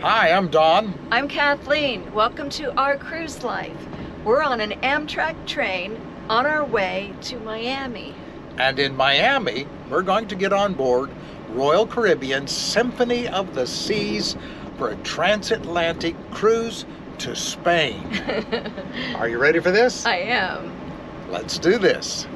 Hi, I'm Don. I'm Kathleen. Welcome to Our Cruise Life. We're on an Amtrak train on our way to Miami. And in Miami, we're going to get on board Royal Caribbean's Symphony of the Seas for a transatlantic cruise to Spain. Are you ready for this? I am. Let's do this.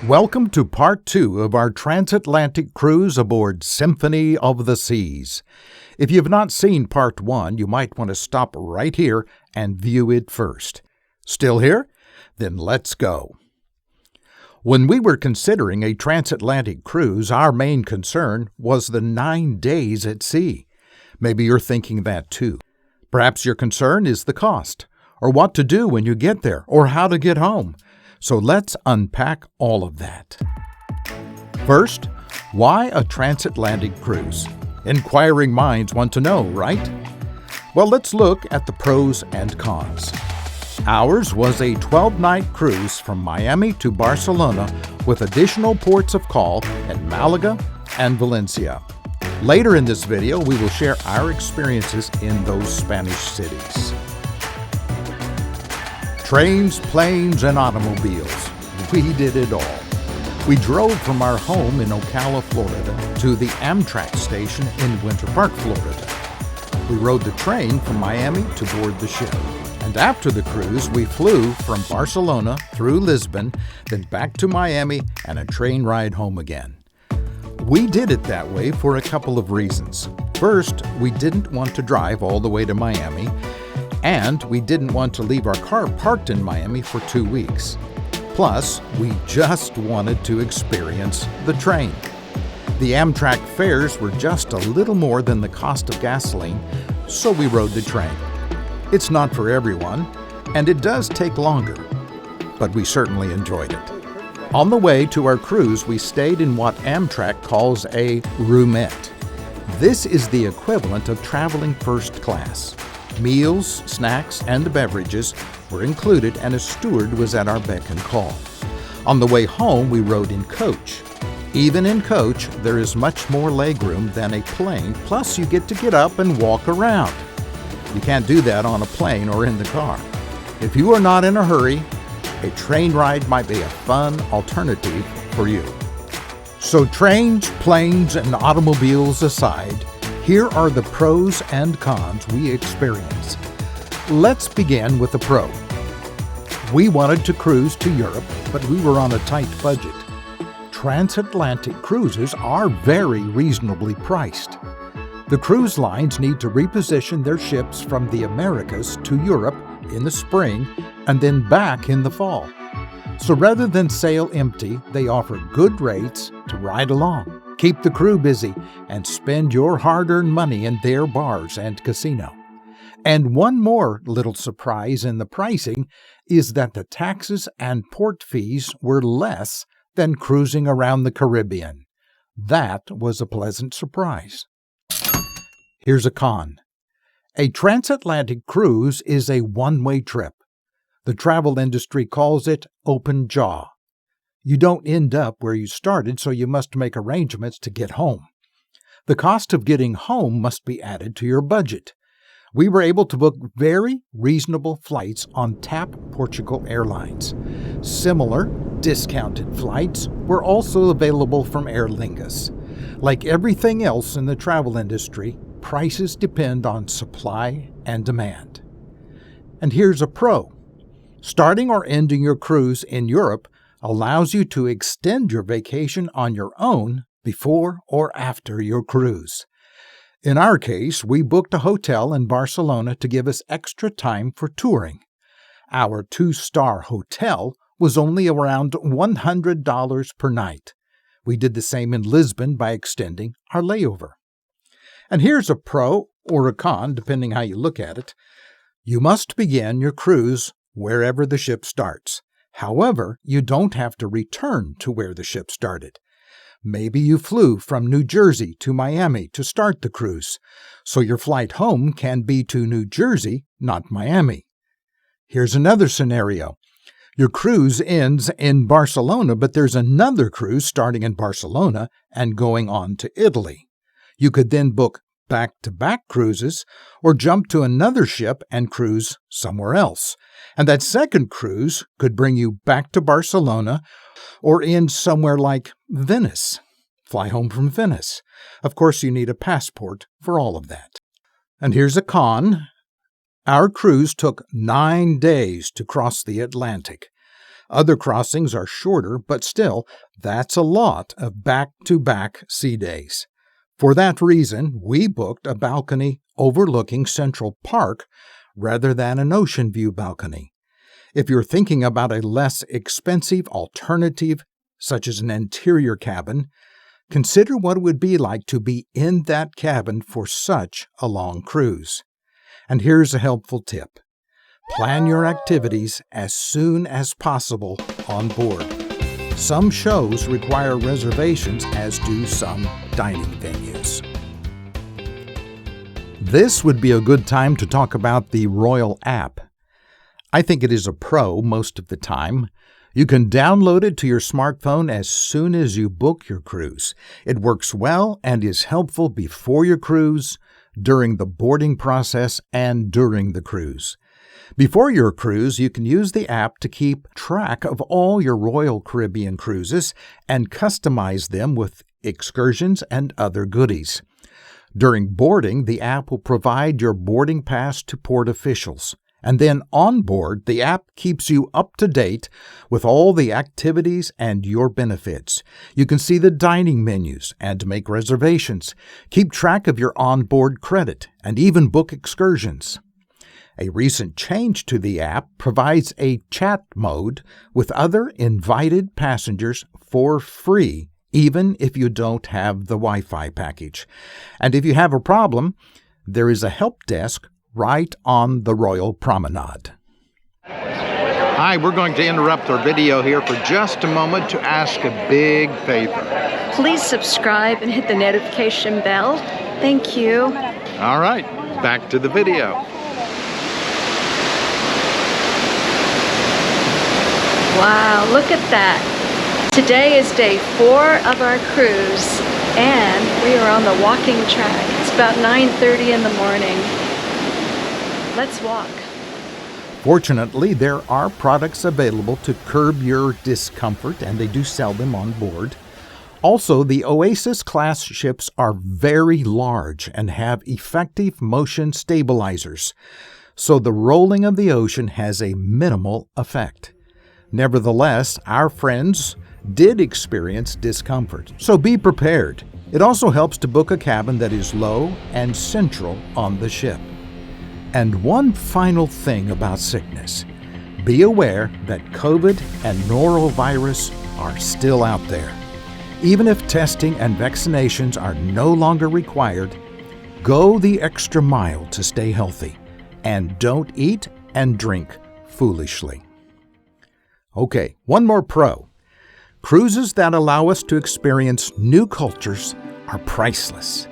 Welcome to part 2 of our transatlantic cruise aboard Symphony of the Seas. If you've not seen part 1, you might want to stop right here and view it first. Still here? Then let's go. When we were considering a transatlantic cruise, our main concern was the 9 days at sea. Maybe you're thinking that too. Perhaps your concern is the cost, or what to do when you get there, or how to get home. So let's unpack all of that. First, why a transatlantic cruise? Inquiring minds want to know, right? Well, let's look at the pros and cons. Ours was a 12-night cruise from Miami to Barcelona with additional ports of call in Malaga and Valencia. Later in this video, we will share our experiences in those Spanish cities. Trains, planes, and automobiles. We did it all. We drove from our home in Ocala, Florida, to the Amtrak station in Winter Park, Florida. We rode the train from Miami to board the ship. And after the cruise, we flew from Barcelona through Lisbon, then back to Miami and a train ride home again. We did it that way for a couple of reasons. First, we didn't want to drive all the way to Miami, and we didn't want to leave our car parked in Miami for 2 weeks. Plus, we just wanted to experience the train. The Amtrak fares were just a little more than the cost of gasoline, so we rode the train. It's not for everyone, and it does take longer, but we certainly enjoyed it. On the way to our cruise, we stayed in what Amtrak calls a roomette. This is the equivalent of traveling first class. Meals, snacks, and beverages were included, and a steward was at our beck and call. On the way home, we rode in coach. Even in coach, there is much more legroom than a plane, plus you get to get up and walk around. You can't do that on a plane or in the car. If you are not in a hurry, a train ride might be a fun alternative for you. So trains, planes, and automobiles aside, here are the pros and cons we experienced. Let's begin with the pro. We wanted to cruise to Europe, but we were on a tight budget. Transatlantic cruises are very reasonably priced. The cruise lines need to reposition their ships from the Americas to Europe in the spring and then back in the fall. So rather than sail empty, they offer good rates to ride along, keep the crew busy, and spend your hard-earned money in their bars and casino. And one more little surprise in the pricing is that the taxes and port fees were less than cruising around the Caribbean. That was a pleasant surprise. Here's a con. A transatlantic cruise is a one-way trip. The travel industry calls it open jaw. You don't end up where you started, so you must make arrangements to get home. The cost of getting home must be added to your budget. We were able to book very reasonable flights on TAP Portugal Airlines. Similar, discounted flights were also available from Aer Lingus. Like everything else in the travel industry, prices depend on supply and demand. And here's a pro. Starting or ending your cruise in Europe allows you to extend your vacation on your own before or after your cruise. In our case, we booked a hotel in Barcelona to give us extra time for touring. Our 2-star hotel was only around $100 per night. We did the same in Lisbon by extending our layover. And here's a pro or a con, depending how you look at it. You must begin your cruise wherever the ship starts. However, you don't have to return to where the ship started. Maybe you flew from New Jersey to Miami to start the cruise, so your flight home can be to New Jersey, not Miami. Here's another scenario. Your cruise ends in Barcelona, but there's another cruise starting in Barcelona and going on to Italy. You could then book back-to-back cruises or jump to another ship and cruise somewhere else. And that second cruise could bring you back to Barcelona or end somewhere like Venice. Fly home from Venice. Of course, you need a passport for all of that. And here's a con. Our cruise took 9 days to cross the Atlantic. Other crossings are shorter, but still, that's a lot of back-to-back sea days. For that reason, we booked a balcony overlooking Central Park rather than an ocean view balcony. If you're thinking about a less expensive alternative, such as an interior cabin, consider what it would be like to be in that cabin for such a long cruise. And here's a helpful tip. Plan your activities as soon as possible on board. Some shows require reservations, as do some dining venues. This would be a good time to talk about the Royal app. I think it is a pro most of the time. You can download it to your smartphone as soon as you book your cruise. It works well and is helpful before your cruise, during the boarding process, and during the cruise. Before your cruise, you can use the app to keep track of all your Royal Caribbean cruises and customize them with excursions and other goodies. During boarding, the app will provide your boarding pass to port officials. And then on board, the app keeps you up to date with all the activities and your benefits. You can see the dining menus and make reservations, keep track of your onboard credit, and even book excursions. A recent change to the app provides a chat mode with other invited passengers for free, even if you don't have the Wi-Fi package. And if you have a problem, there is a help desk right on the Royal Promenade. Hi, we're going to interrupt our video here for just a moment to ask a big favor. Please subscribe and hit the notification bell. Thank you. All right, back to the video. Wow, look at that. Today is day 4 of our cruise, and we are on the walking track. It's about 9:30 in the morning. Let's walk. Fortunately, there are products available to curb your discomfort, and they do sell them on board. Also, the Oasis class ships are very large and have effective motion stabilizers, so the rolling of the ocean has a minimal effect. Nevertheless, our friends did experience discomfort, so be prepared. It also helps to book a cabin that is low and central on the ship. And one final thing about sickness. Be aware that COVID and norovirus are still out there. Even if testing and vaccinations are no longer required, go the extra mile to stay healthy, and don't eat and drink foolishly. Okay, one more pro. Cruises that allow us to experience new cultures are priceless.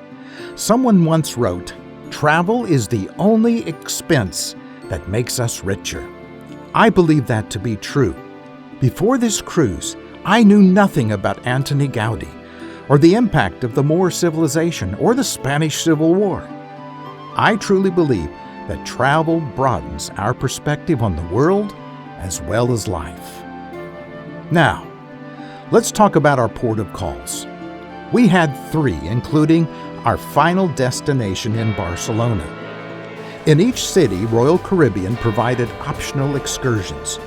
Someone once wrote, "Travel is the only expense that makes us richer." I believe that to be true. Before this cruise, I knew nothing about Antoni Gaudí or the impact of the Moor civilization or the Spanish Civil War. I truly believe that travel broadens our perspective on the world as well as life. Now, let's talk about our port of calls. We had 3, including our final destination in Barcelona. In each city, Royal Caribbean provided optional excursions.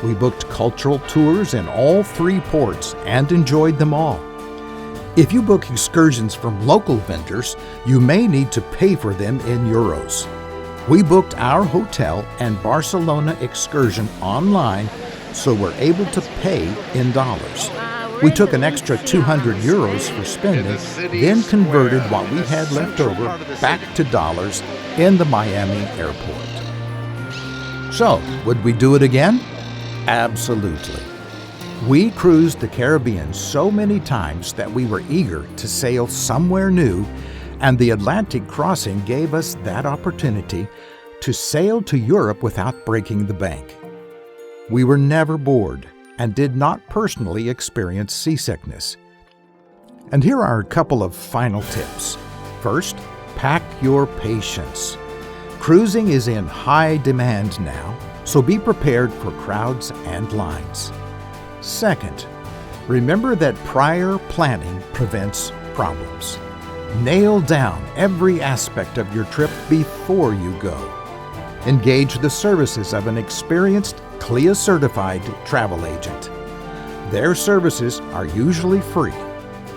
We booked cultural tours in all 3 ports and enjoyed them all. If you book excursions from local vendors, you may need to pay for them in euros. We booked our hotel and Barcelona excursion online, so we're able to pay in dollars. We took an extra 200 euros for spending, then converted what we had left over back to dollars in the Miami airport. So, would we do it again? Absolutely. We cruised the Caribbean so many times that we were eager to sail somewhere new, and the Atlantic crossing gave us that opportunity to sail to Europe without breaking the bank. We were never bored and did not personally experience seasickness. And here are a couple of final tips. First, pack your patience. Cruising is in high demand now, so be prepared for crowds and lines. Second, remember that prior planning prevents problems. Nail down every aspect of your trip before you go. Engage the services of an experienced, CLIA-certified travel agent. Their services are usually free.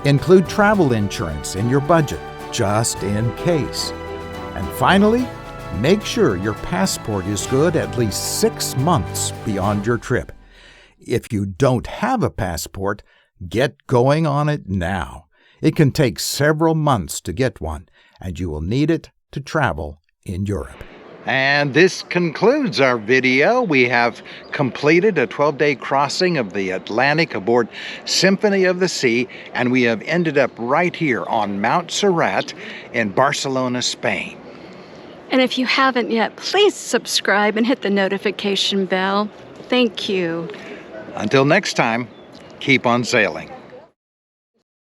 Include travel insurance in your budget, just in case. And finally, make sure your passport is good at least 6 months beyond your trip. If you don't have a passport, get going on it now. It can take several months to get one, and you will need it to travel in Europe. And this concludes our video. We have completed a 12-day crossing of the Atlantic aboard Symphony of the Sea, and we have ended up right here on Mount Serrat in Barcelona, Spain. And if you haven't yet, please subscribe and hit the notification bell. Thank you. Until next time, keep on sailing.